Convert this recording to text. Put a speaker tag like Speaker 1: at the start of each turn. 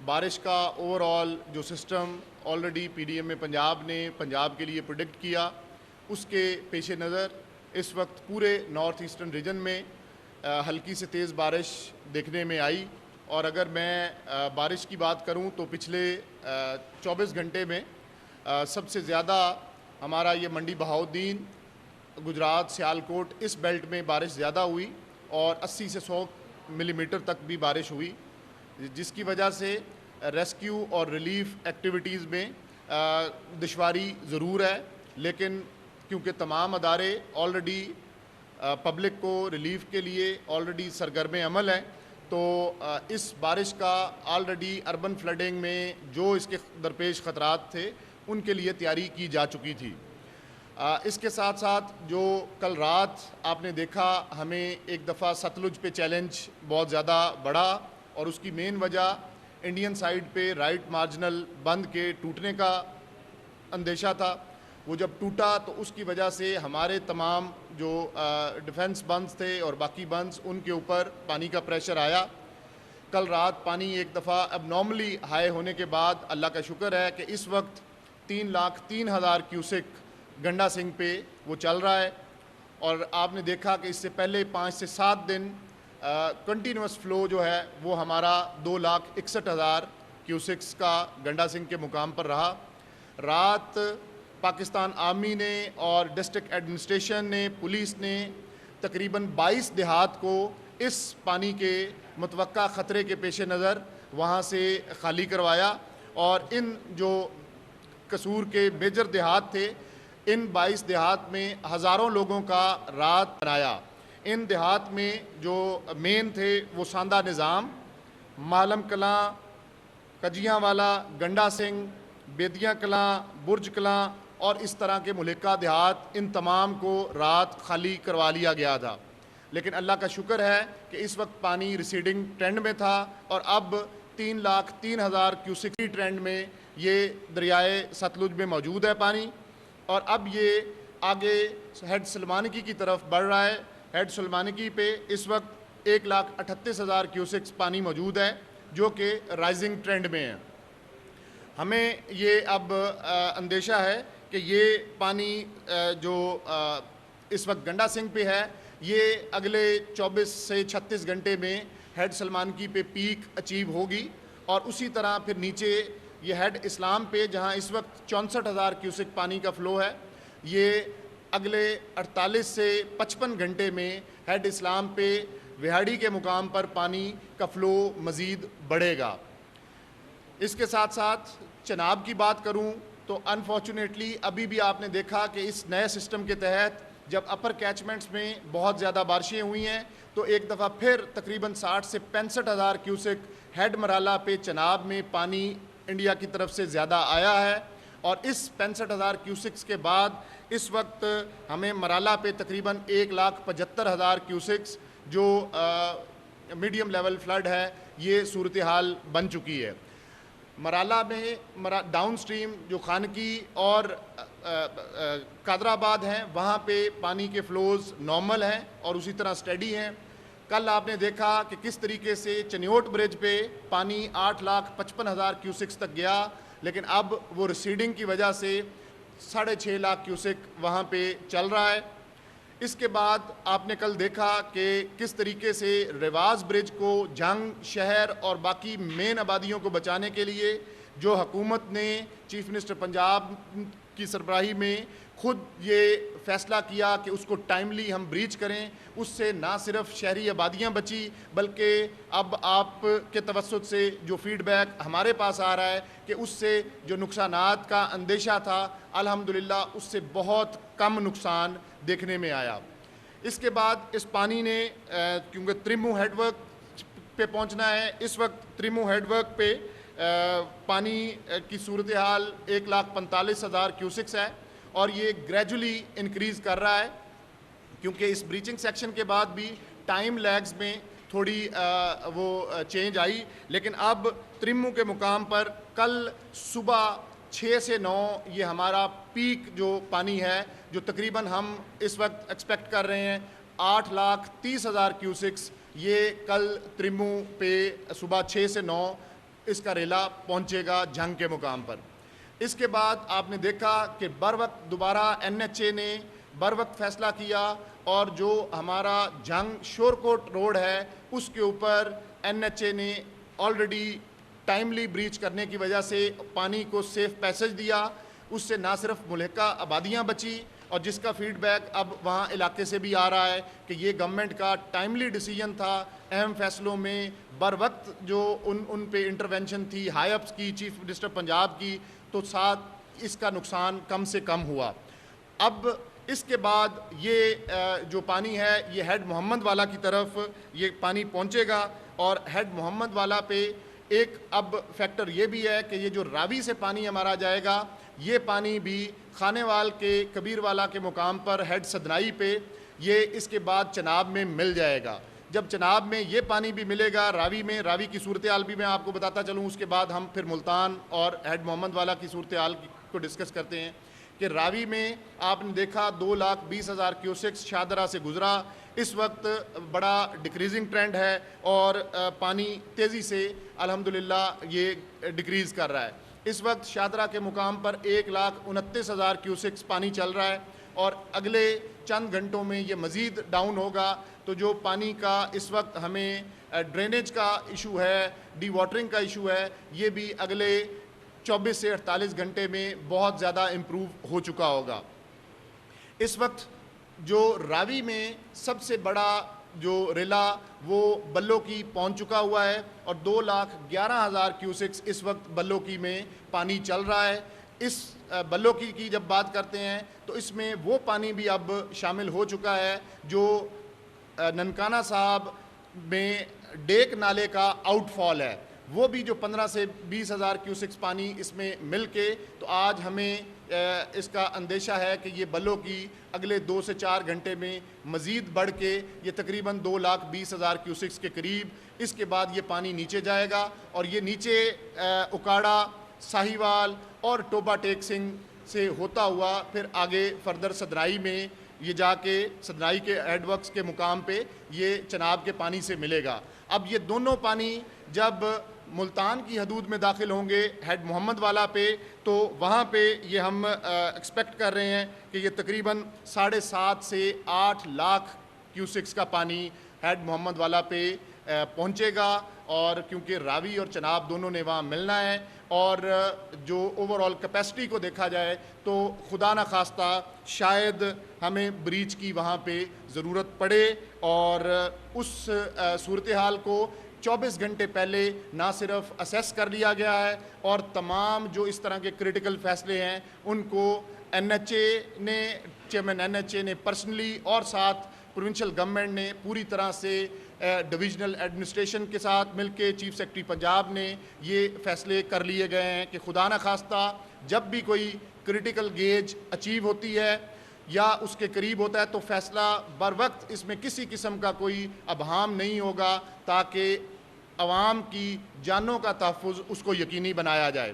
Speaker 1: बारिश का ओवरऑल जो सिस्टम ऑलरेडी पीडीएम में पंजाब ने पंजाब के लिए प्रिडिक्ट किया, उसके पेश नज़र इस वक्त पूरे नॉर्थ ईस्टर्न रीजन में हल्की से तेज़ बारिश देखने में आई। और अगर मैं बारिश की बात करूं तो पिछले 24 घंटे में सबसे ज़्यादा हमारा ये मंडी बहाउद्दीन, गुजरात, सियालकोट इस बेल्ट में बारिश ज़्यादा हुई और 80 से 100 मिलीमीटर तक भी बारिश हुई, जिसकी वजह से रेस्क्यू और रिलीफ एक्टिविटीज़ में दुश्वारी ज़रूर है। लेकिन क्योंकि तमाम अदारे ऑलरेडी पब्लिक को रिलीफ के लिए ऑलरेडी सरगर्म अमल हैं, तो इस बारिश का ऑलरेडी अर्बन फ्लडिंग में जो इसके दरपेश ख़तरात थे उनके लिए तैयारी की जा चुकी थी। इसके साथ साथ जो कल रात आपने देखा, हमें एक दफ़ा सतलुज पे चैलेंज बहुत ज़्यादा बढ़ा और उसकी मेन वजह इंडियन साइड पे राइट मार्जिनल बंद के टूटने का अंदेशा था। वो जब टूटा तो उसकी वजह से हमारे तमाम जो डिफेंस बंद्स थे और बाकी बंद्स, उनके ऊपर पानी का प्रेशर आया। कल रात पानी एक दफ़ा एबनॉर्मली हाई होने के बाद अल्लाह का शुक्र है कि इस वक्त 3,03,000 क्यूसिक गंडा सिंह पे वो चल रहा है। और आपने देखा कि इससे पहले 5 से 7 दिन कंटिन्यूस फ़्लो जो है वो हमारा 2,61,000 क्यूसिक्स का गंडा सिंह के मुकाम पर रहा। रात पाकिस्तान आर्मी ने और डिस्ट्रिक्ट एडमिनिस्ट्रेशन ने, पुलिस ने तकरीबन 22 देहात को इस पानी के मुतवक्का ख़तरे के पेश नज़र वहाँ से खाली करवाया। और इन जो कसूर के मेजर देहात थे, इन 22 देहात में हज़ारों लोगों का रात बनाया। इन देहात में जो मेन थे वो सांदा निज़ाम, मालम कलां, कजियाँ वाला, गंडा सिंह, बेदियाँ कलां, बुर्ज कलां और इस तरह के मुल्का देहात, इन तमाम को रात खाली करवा लिया गया था। लेकिन अल्लाह का शुक्र है कि इस वक्त पानी रिसीडिंग ट्रेंड में था और अब 3,03,000 क्यूसिक ट्रेंड में ये दरियाए सतलुज में मौजूद है पानी। और अब ये आगे हेड सलमानकी की तरफ बढ़ रहा है। हेड सलमानकी पे इस वक्त 1,38,000 क्यूसिक्स पानी मौजूद है, जो कि राइजिंग ट्रेंड में है। हमें ये अब अंदेशा है कि ये पानी जो इस वक्त गंडा सिंह पे है, ये अगले 24 से 36 घंटे में हेड सलमानकी पे पीक अचीव होगी और उसी तरह फिर नीचे ये हेड इस्लाम पे, जहां इस वक्त 64,000 क्यूसिक पानी का फ़्लो है, ये अगले 48 से 55 घंटे में हेड इस्लाम पे विहाड़ी के मुकाम पर पानी का फ़्लो मज़ीद बढ़ेगा। इसके साथ साथ चनाब की बात करूं तो अनफॉर्चुनेटली अभी भी आपने देखा कि इस नए सिस्टम के तहत जब अपर कैचमेंट्स में बहुत ज़्यादा बारिशें हुई हैं तो एक दफ़ा फिर तकरीबन 60 से 65,000 क्यूसिक हेड मराला पे चनाब में पानी इंडिया की तरफ से ज़्यादा आया है। और इस 65,000 क्यूसिक्स के बाद इस वक्त हमें मराला पे तकरीबन 1,75,000 क्यूसिक्स जो मीडियम लेवल फ्लड है, ये सूरत हाल बन चुकी है। मराला में डाउन स्ट्रीम जो खानकी और कादराबाद हैं, वहाँ पे पानी के फ़्लोज़ नॉर्मल हैं और उसी तरह स्टेडी हैं। कल आपने देखा कि किस तरीके से चनियोट ब्रिज पे पानी 8,55,000 क्यूसिक्स तक गया, लेकिन अब वो रिसीडिंग की वजह से 6.5 लाख क्यूसिक वहाँ पे चल रहा है। इसके बाद आपने कल देखा कि किस तरीके से रिवाज ब्रिज को जंग, शहर और बाकी मेन आबादियों को बचाने के लिए जो हुकूमत ने चीफ मिनिस्टर पंजाब की सरबराही में खुद ये फ़ैसला किया कि उसको टाइमली हम ब्रीच करें, उससे ना सिर्फ शहरी आबादियाँ बची बल्कि अब आप के तवस्सुत से जो फ़ीडबैक हमारे पास आ रहा है कि उससे जो नुकसानात का अंदेशा था, अल्हम्दुलिल्लाह उससे बहुत कम नुकसान देखने में आया। इसके बाद इस पानी ने क्योंकि त्रिमू हेडवर्क पे पहुंचना है, इस वक्त त्रिमू हेडवर्क पे पानी की सूरत हाल 1,45,000 क्यूसिक्स है और ये ग्रेजुअली इंक्रीज़ कर रहा है, क्योंकि इस ब्रीचिंग सेक्शन के बाद भी टाइम लैग्स में थोड़ी वो चेंज आई। लेकिन अब त्रिमू के मुकाम पर कल सुबह 6 से 9 ये हमारा पीक जो पानी है, जो तकरीबन हम इस वक्त एक्सपेक्ट कर रहे हैं 8,30,000 क्यूसिक्स, ये कल त्रिमू पे सुबह 6 से 9 इसका रेला पहुंचेगा जंग के मुकाम पर। इसके बाद आपने देखा कि बर वक्त दोबारा NHA ने बर वक्त फैसला किया और जो हमारा जंग शोरकोट रोड है उसके ऊपर NHA ने ऑलरेडी टाइमली ब्रीच करने की वजह से पानी को सेफ पैसेज दिया। उससे ना सिर्फ मुल्हिका आबादियाँ बची और जिसका फीडबैक अब वहाँ इलाके से भी आ रहा है कि ये गवर्नमेंट का टाइमली डिसीजन था। अहम फैसलों में बर वक्त जो उन पे इंटरवेंशन थी हाई अप्स की, चीफ मिनिस्टर पंजाब की, तो साथ इसका नुकसान कम से कम हुआ। अब इसके बाद ये जो पानी है ये हेड मोहम्मद वाला की तरफ ये पानी पहुँचेगा और हेड मोहम्मद वाला पे एक अब फैक्टर ये भी है कि ये जो रावी से पानी हमारा जाएगा ये पानी भी खानेवाल के कबीरवाला के मुकाम पर हेड सदनाई पे ये इसके बाद चनाब में मिल जाएगा। जब चनाब में ये पानी भी मिलेगा रावी में, रावी की सूरत हाल भी मैं आपको बताता चलूँ, उसके बाद हम फिर मुल्तान और हेड मोहम्मद वाला की सूरत हाल को डिस्कस करते हैं कि रावी में आपने देखा 2,20,000 क्यूसेक्स शाहदरा से गुजरा। इस वक्त बड़ा डिक्रीजिंग ट्रेंड है और पानी तेज़ी से अल्हम्दुलिल्लाह ये डिक्रीज़ कर रहा है। इस वक्त शाहदरा के मुकाम पर 1,29,000 क्यूसेक्स पानी चल रहा है और अगले चंद घंटों में ये मज़ीद डाउन होगा। तो जो पानी का इस वक्त हमें ड्रेनेज का इशू है, डी वाटरिंग का इशू है, ये भी अगले 24 से 48 घंटे में बहुत ज़्यादा इम्प्रूव हो चुका होगा। इस वक्त जो रावी में सबसे बड़ा जो रेला वो बल्लो की पहुंच चुका हुआ है और 2,11,000 क्यूसेक्स इस वक्त बल्लो की में पानी चल रहा है। इस बल्लो की जब बात करते हैं तो इसमें वो पानी भी अब शामिल हो चुका है जो ननकाना साहब में डेक नाले का आउटफॉल है, वो भी जो 15 से 20,000 क्यूसेक्स पानी इसमें मिल के, तो आज हमें इसका अंदेशा है कि ये बल्लो की अगले 2 से 4 घंटे में मज़ीद बढ़ के ये तकरीबन 2,20,000 क्यूसेक्स के करीब, इसके बाद ये पानी नीचे जाएगा और ये नीचे उकाड़ा, साहिवाल और टोबा टेक सिंह से होता हुआ फिर आगे फर्दर सदनाई में ये जाके सदनाई के हेडवर्क्स के मुकाम पे ये चनाब के पानी से मिलेगा। अब ये दोनों पानी जब मुल्तान की हदूद में दाखिल होंगे हेड मोहम्मद वाला पे, तो वहाँ पे ये हम एक्सपेक्ट कर रहे हैं कि ये तकरीबन 7.5 से 8 लाख क्यूसेक्स का पानी हेड मोहम्मद वाला पे पहुँचेगा। और क्योंकि रावी और चनाब दोनों ने वहाँ मिलना है और जो ओवरऑल कैपेसिटी को देखा जाए तो खुदा न खास्ता शायद हमें ब्रीच की वहाँ पे ज़रूरत पड़े और उस सूरत हाल को 24 घंटे पहले ना सिर्फ असेस कर लिया गया है और तमाम जो इस तरह के क्रिटिकल फैसले हैं उनको NHA ने, चेयरमैन NHA ने पर्सनली और साथ प्रोविंशियल गवर्नमेंट ने पूरी तरह से डिविजनल एडमिनिस्ट्रेशन के साथ मिलके चीफ सेक्रेटरी पंजाब ने ये फैसले कर लिए गए हैं कि खुदा न खास्ता जब भी कोई क्रिटिकल गेज अचीव होती है या उसके करीब होता है तो फैसला बर वक्त इसमें किसी किस्म का कोई अबहाम नहीं होगा ताकि अवाम की जानों का तहफ़्फ़ुज़ उसको यकीनी बनाया जाए।